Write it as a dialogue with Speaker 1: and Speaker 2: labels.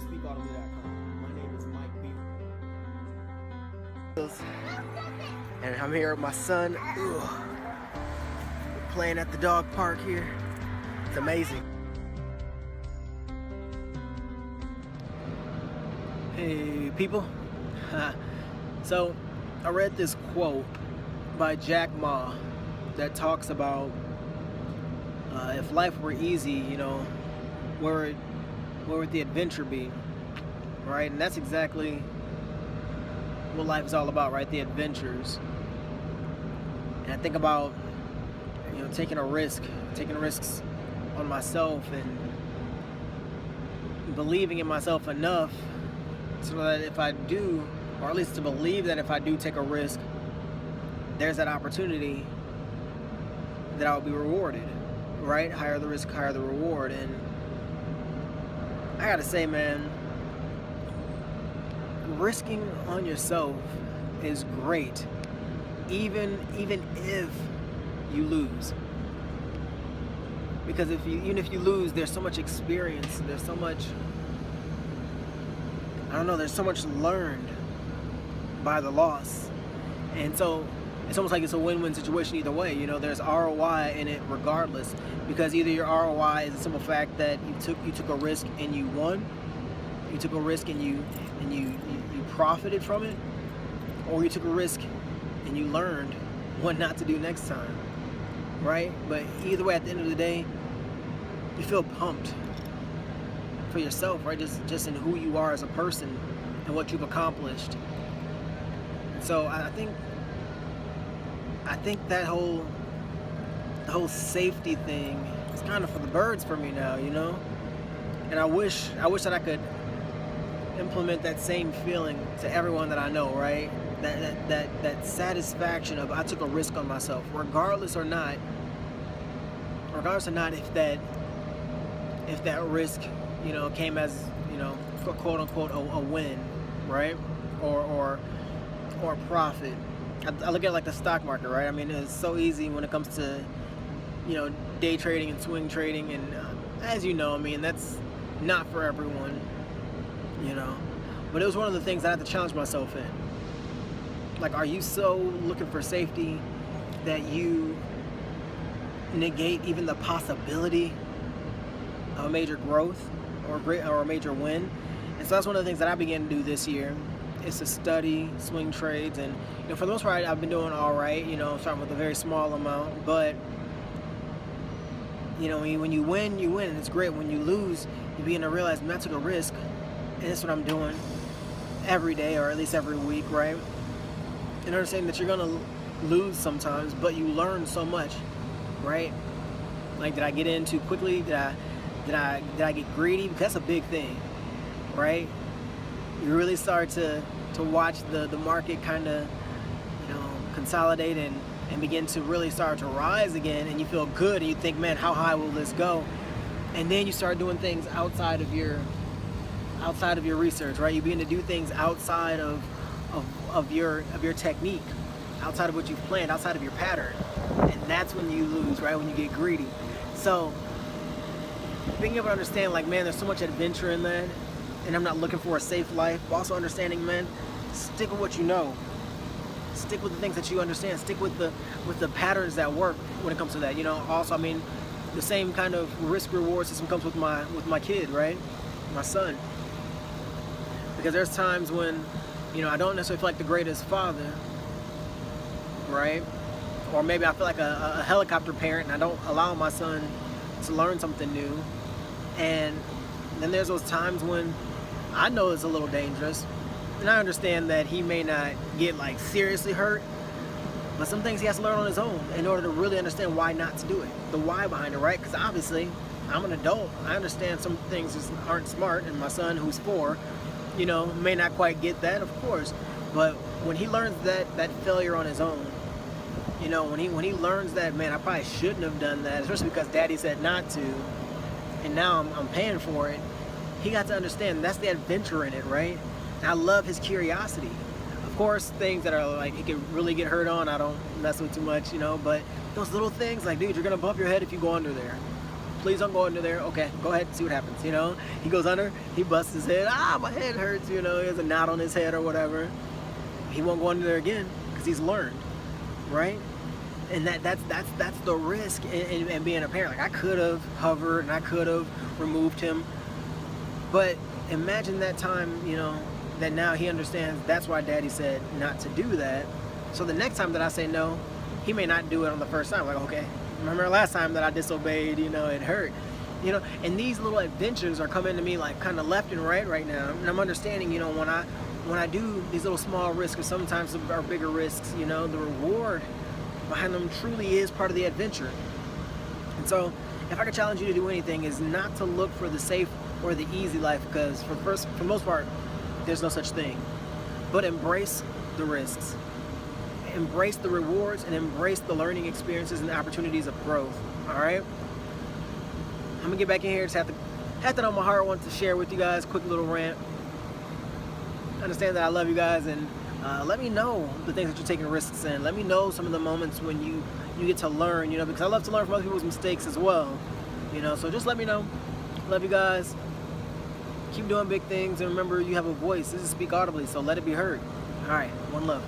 Speaker 1: SpeakAudibly.com. My name is Mike B. And I'm here with my son. We're playing at the dog park here. It's amazing. Hey people. So I read this quote by Jack Ma that talks about if life were easy, you know, where would the adventure be, right? And that's exactly what life is all about, right? The adventures. And I think about, you know, taking risks on myself and believing in myself enough so that if I do, or at least to believe that if I do take a risk, there's that opportunity that I'll be rewarded, right? Higher the risk, higher the reward. And I gotta say, man, risking on yourself is great, even if you lose. Because even if you lose, there's so much experience, there's so much, there's so much learned by the loss. And so it's almost like it's a win-win situation either way. You know, there's ROI in it regardless, because either your ROI is the simple fact that you took a risk and you won, you took a risk and you profited from it, or you took a risk and you learned what not to do next time, right? But either way, at the end of the day, you feel pumped for yourself, right? Just in who you are as a person and what you've accomplished. So I think that whole safety thing is kind of for the birds for me now, you know. And I wish that I could implement that same feeling to everyone that I know, right? That satisfaction of I took a risk on myself, regardless or not if that risk, you know, came as, you know, quote unquote a win, right? Or a profit. I look at it like the stock market, right? I mean, it's so easy when it comes to, you know, day trading and swing trading, and as you know, I mean, that's not for everyone, you know. But it was one of the things I had to challenge myself in. Like, are you so looking for safety that you negate even the possibility of a major growth or a major win? And so that's one of the things that I began to do this year, is to study swing trades. And, you know, for the most part, I've been doing all right, you know, starting with a very small amount. But, you know, when you win, you win, and it's great. When you lose, you begin to realize, man, I took a risk, and that's what I'm doing every day, or at least every week, right? And understanding that you're gonna lose sometimes, but you learn so much, right? Like, did I get in too quickly? Did I get greedy? Because that's a big thing, right? You really start to watch the market kind of, you know, consolidate and begin to really start to rise again, and you feel good, and you think, man, how high will this go? And then you start doing things outside of your research, right? You begin to do things outside of your technique, outside of what you've planned, outside of your pattern, and that's when you lose, right? When you get greedy. So being able to understand, like, man, there's so much adventure in that, and I'm not looking for a safe life, but also understanding, man, stick with what you know, stick with the things that you understand, stick with the patterns that work when it comes to that, you know. Also, I mean, the same kind of risk reward system comes with my kid, right? My son. Because there's times when, you know, I don't necessarily feel like the greatest father, right? Or maybe I feel like a helicopter parent, and I don't allow my son to learn something new. And then there's those times when I know it's a little dangerous, and I understand that he may not get, like, seriously hurt, but some things he has to learn on his own in order to really understand why not to do it, the why behind it, right? Because obviously I'm an adult, I understand some things just aren't smart, and my son, who's 4, you know, may not quite get that, of course. But when he learns that failure on his own, you know, when he learns that, man, I probably shouldn't have done that, especially because daddy said not to, and now I'm paying for it, he got to understand that's the adventure in it, right? And I love his curiosity. Of course, things that are like he could really get hurt on, I don't mess with too much, you know, but those little things, like, dude, you're gonna bump your head if you go under there. please don't go under there. Okay, go ahead and see what happens. You know, he goes under, he busts his head. My head hurts. You know, he has a knot on his head or whatever. He won't go under there again because he's learned, right? And that's the risk in being a parent. Like, I could have hovered and I could have removed him, but imagine that time, you know, that now he understands that's why daddy said not to do that. So the next time that I say no, he may not do it on the first time. Like, okay, remember last time that I disobeyed, you know, it hurt. You know, and these little adventures are coming to me like kind of left and right now. And I'm understanding, you know, when I do these little small risks, or sometimes are bigger risks, you know, the reward behind them truly is part of the adventure. And so if I could challenge you to do anything, is not to look for the safe or the easy life, because for the most part, there's no such thing. But embrace the risks, embrace the rewards, and embrace the learning experiences and the opportunities of growth. All right, I'm gonna get back in here. Just had that on my heart. I wanted to share with you guys, quick little rant. Understand that I love you guys, and let me know the things that you're taking risks in. Let me know some of the moments when you get to learn, you know, because I love to learn from other people's mistakes as well, you know. So just let me know. Love you guys. Keep doing big things, and remember, you have a voice. This is Speak Audibly, so let it be heard. All right, one love.